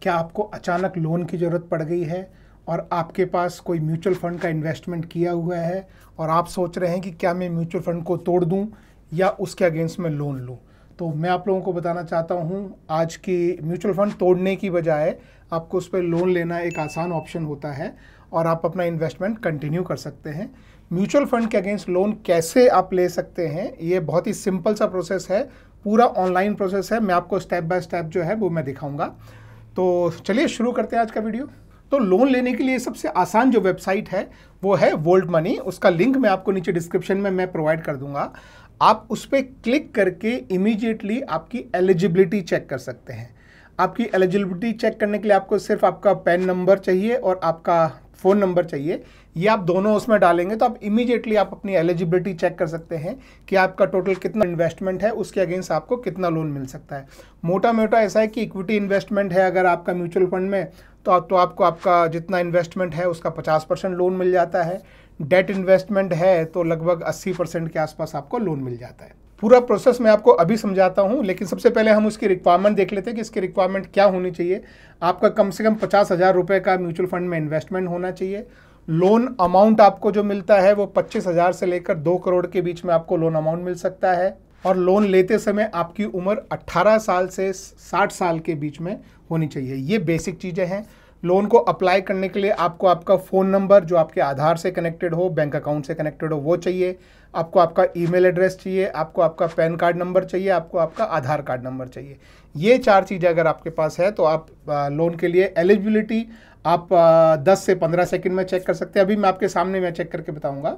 क्या आपको अचानक लोन की ज़रूरत पड़ गई है और आपके पास कोई म्यूचुअल फंड का इन्वेस्टमेंट किया हुआ है और आप सोच रहे हैं कि क्या मैं म्यूचुअल फंड को तोड़ दूं या उसके अगेंस्ट में लोन लूं? तो मैं आप लोगों को बताना चाहता हूं, आज की म्यूचुअल फंड तोड़ने की बजाय आपको उस पर लोन लेना एक आसान ऑप्शन होता है और आप अपना इन्वेस्टमेंट कंटिन्यू कर सकते हैं। म्यूचुअल फंड के अगेंस्ट लोन कैसे आप ले सकते हैं, ये बहुत ही सिंपल सा प्रोसेस है, पूरा ऑनलाइन प्रोसेस है। मैं आपको स्टेप बाय स्टेप जो है वो मैं दिखाऊंगा। तो चलिए शुरू करते हैं आज का वीडियो। तो लोन लेने के लिए सबसे आसान जो वेबसाइट है वो है वोल्ट मनी। उसका लिंक मैं आपको नीचे डिस्क्रिप्शन में मैं प्रोवाइड कर दूंगा। आप उस पर क्लिक करके इमीडिएटली आपकी एलिजिबिलिटी चेक कर सकते हैं। आपकी एलिजिबिलिटी चेक करने के लिए आपको सिर्फ आपका पैन नंबर चाहिए और आपका फ़ोन नंबर चाहिए। ये आप दोनों उसमें डालेंगे तो आप इमीडिएटली आप अपनी एलिजिबिलिटी चेक कर सकते हैं कि आपका टोटल कितना इन्वेस्टमेंट है, उसके अगेंस्ट आपको कितना लोन मिल सकता है। मोटा मोटा ऐसा है कि इक्विटी इन्वेस्टमेंट है अगर आपका म्यूचुअल फंड में, तो आपको आपका जितना इन्वेस्टमेंट है उसका 50% लोन मिल जाता है। डेट इन्वेस्टमेंट है तो लगभग 80% के आसपास आपको लोन मिल जाता है। पूरा प्रोसेस मैं आपको अभी समझाता हूं, लेकिन सबसे पहले हम उसकी रिक्वायरमेंट देख लेते हैं कि इसकी रिक्वायरमेंट क्या होनी चाहिए। आपका कम से कम 50,000 रुपये का म्यूचुअल फंड में इन्वेस्टमेंट होना चाहिए। लोन अमाउंट आपको जो मिलता है वो 25,000 से लेकर 2 करोड़ के बीच में आपको लोन अमाउंट मिल सकता है। और लोन लेते समय आपकी उम्र 18 साल से 60 साल के बीच में होनी चाहिए। ये बेसिक चीज़ें हैं। लोन को अप्लाई करने के लिए आपको आपका फ़ोन नंबर जो आपके आधार से कनेक्टेड हो, बैंक अकाउंट से कनेक्टेड हो, वो चाहिए। आपको आपका ईमेल एड्रेस चाहिए, आपको आपका पैन कार्ड नंबर चाहिए, आपको आपका आधार कार्ड नंबर चाहिए। ये 4 चीज़ें अगर आपके पास है तो आप लोन के लिए एलिजिबिलिटी आप 10 से 15 सेकंड में चेक कर सकते हैं। अभी मैं आपके सामने मैं चेक करके बताऊंगा।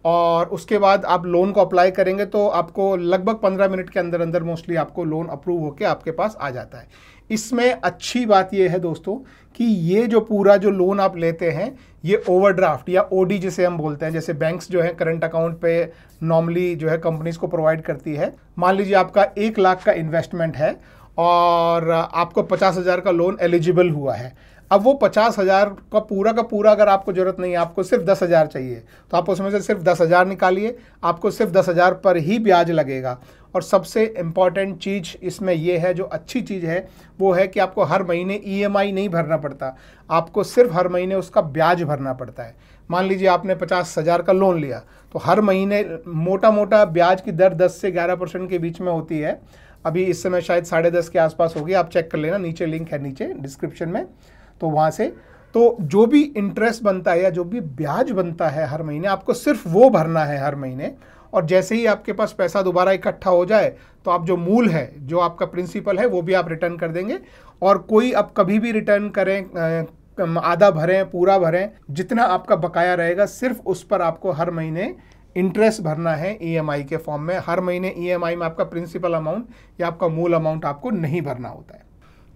और उसके बाद आप लोन को अप्लाई करेंगे तो आपको लगभग 15 मिनट के अंदर अंदर मोस्टली आपको लोन अप्रूव होकर आपके पास आ जाता है। इसमें अच्छी बात यह है दोस्तों कि ये जो पूरा जो लोन आप लेते हैं ये ओवरड्राफ्ट या ओडी जिसे हम बोलते हैं, जैसे बैंक्स जो है करंट अकाउंट पे नॉर्मली जो है कंपनीज को प्रोवाइड करती है। मान लीजिए आपका 1 लाख का इन्वेस्टमेंट है और आपको 50,000 का लोन एलिजिबल हुआ है। अब वो 50,000 का पूरा अगर आपको ज़रूरत नहीं है, आपको सिर्फ 10,000 चाहिए, तो आप उसमें से सिर्फ 10,000 निकालिए। आपको सिर्फ 10,000 पर ही ब्याज लगेगा। और सबसे इम्पॉर्टेंट चीज़ इसमें यह है, जो अच्छी चीज़ है वो है कि आपको हर महीने EMI नहीं भरना पड़ता, आपको सिर्फ हर महीने उसका ब्याज भरना पड़ता है। मान लीजिए आपने 50,000 का लोन लिया तो हर महीने मोटा ब्याज की दर 10 से 11% के बीच में होती है। अभी इस समय शायद 10.5 के आसपास होगी, आप चेक कर लेना, नीचे लिंक है नीचे डिस्क्रिप्शन में, तो वहाँ से तो जो भी इंटरेस्ट बनता है या जो भी ब्याज बनता है हर महीने आपको सिर्फ वो भरना है हर महीने। और जैसे ही आपके पास पैसा दोबारा इकट्ठा हो जाए तो आप जो मूल है, जो आपका प्रिंसिपल है, वो भी आप रिटर्न कर देंगे। और कोई आप कभी भी रिटर्न करें, आधा भरें, पूरा भरें, जितना आपका बकाया रहेगा सिर्फ उस पर आपको हर महीने इंटरेस्ट भरना है EMI के फॉर्म में। हर महीने EMI में आपका प्रिंसिपल अमाउंट या आपका मूल अमाउंट आपको नहीं भरना होता है।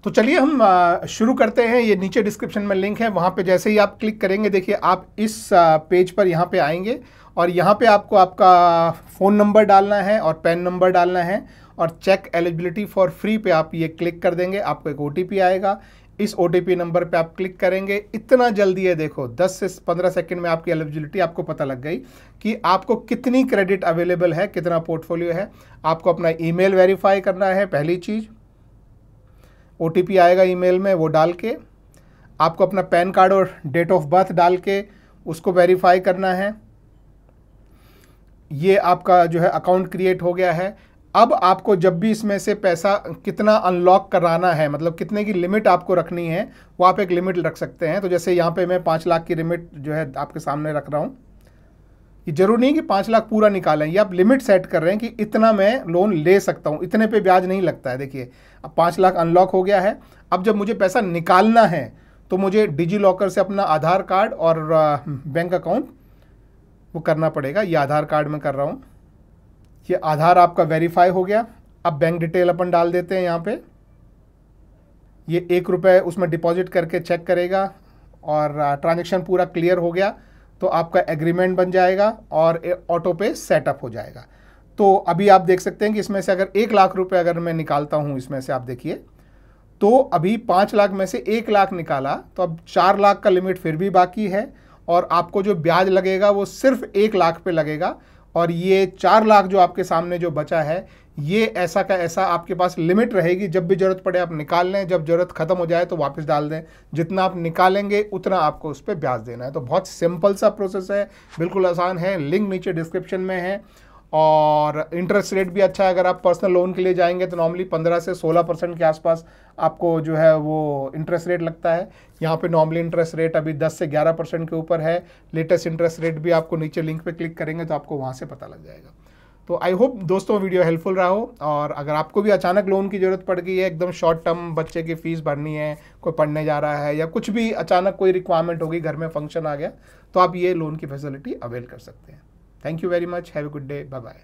तो चलिए हम शुरू करते हैं। ये नीचे डिस्क्रिप्शन में लिंक है, वहाँ पे जैसे ही आप क्लिक करेंगे, देखिए आप इस पेज पर यहाँ पे आएंगे और यहाँ पे आपको आपका फ़ोन नंबर डालना है और पैन नंबर डालना है और चेक एलिजिबिलिटी फॉर फ्री पे आप ये क्लिक कर देंगे। आपको एक OTP आएगा, इस OTP नंबर पे आप क्लिक करेंगे। इतना जल्दी है, देखो 10 से 15 सेकंड में आपकी एलिजिबिलिटी आपको पता लग गई कि आपको कितनी क्रेडिट अवेलेबल है, कितना पोर्टफोलियो है। आपको अपना ईमेल वेरीफाई करना है, पहली चीज़। OTP आएगा ईमेल में, वो डाल के आपको अपना पैन कार्ड और डेट ऑफ बर्थ डाल के उसको वेरीफाई करना है। ये आपका जो है अकाउंट क्रिएट हो गया है। अब आपको जब भी इसमें से पैसा कितना अनलॉक कराना है, मतलब कितने की लिमिट आपको रखनी है, वो आप एक लिमिट रख सकते हैं। तो जैसे यहाँ पे मैं 5 लाख की लिमिट जो है आपके सामने रख रहा हूँ। ये जरूरी नहीं कि 5 लाख पूरा निकालें, ये आप लिमिट सेट कर रहे हैं कि इतना मैं लोन ले सकता हूँ, इतने पे ब्याज नहीं लगता है। देखिए अब 5 लाख अनलॉक हो गया है। अब जब मुझे पैसा निकालना है तो मुझे डिजी लॉकर से अपना आधार कार्ड और बैंक अकाउंट वो करना पड़ेगा। ये आधार कार्ड में कर रहा हूँ। ये आधार आपका वेरीफाई हो गया। अब बैंक डिटेल अपन डाल देते हैं यहाँ पे। ये 1 रुपये उसमें डिपॉजिट करके चेक करेगा और ट्रांजेक्शन पूरा क्लियर हो गया तो आपका एग्रीमेंट बन जाएगा और ऑटो पे सेटअप हो जाएगा। तो अभी आप देख सकते हैं कि इसमें से अगर 1 लाख रुपए अगर मैं निकालता हूँ, इसमें से आप देखिए तो अभी 5 लाख में से 1 लाख निकाला तो अब 4 लाख का लिमिट फिर भी बाकी है और आपको जो ब्याज लगेगा वो सिर्फ 1 लाख पे लगेगा और ये 4 लाख जो आपके सामने जो बचा है, ये ऐसा का ऐसा आपके पास लिमिट रहेगी, जब भी जरूरत पड़े आप निकाल लें, जब जरूरत खत्म हो जाए तो वापस डाल दें। जितना आप निकालेंगे उतना आपको उस पर ब्याज देना है। तो बहुत सिंपल सा प्रोसेस है, बिल्कुल आसान है। लिंक नीचे डिस्क्रिप्शन में है। और इंटरेस्ट रेट भी अच्छा है। अगर आप पर्सनल लोन के लिए जाएंगे तो नॉर्मली 15 से 16% के आसपास आपको जो है वो इंटरेस्ट रेट लगता है। यहाँ पे नॉर्मली इंटरेस्ट रेट अभी 10 से 11% के ऊपर है। लेटेस्ट इंटरेस्ट रेट भी आपको नीचे लिंक पे क्लिक करेंगे तो आपको वहाँ से पता लग जाएगा। तो आई होप दोस्तों वीडियो हेल्पफुल रहा हो। और अगर आपको भी अचानक लोन की ज़रूरत पड़ गई है, एकदम शॉर्ट टर्म बच्चे की फ़ीस भरनी है, कोई पढ़ने जा रहा है, या कुछ भी अचानक कोई रिक्वायरमेंट होगी, घर में फंक्शन आ गया, तो आप ये लोन की फैसिलिटी अवेल कर सकते हैं। Thank you very much. Have a good day. Bye bye.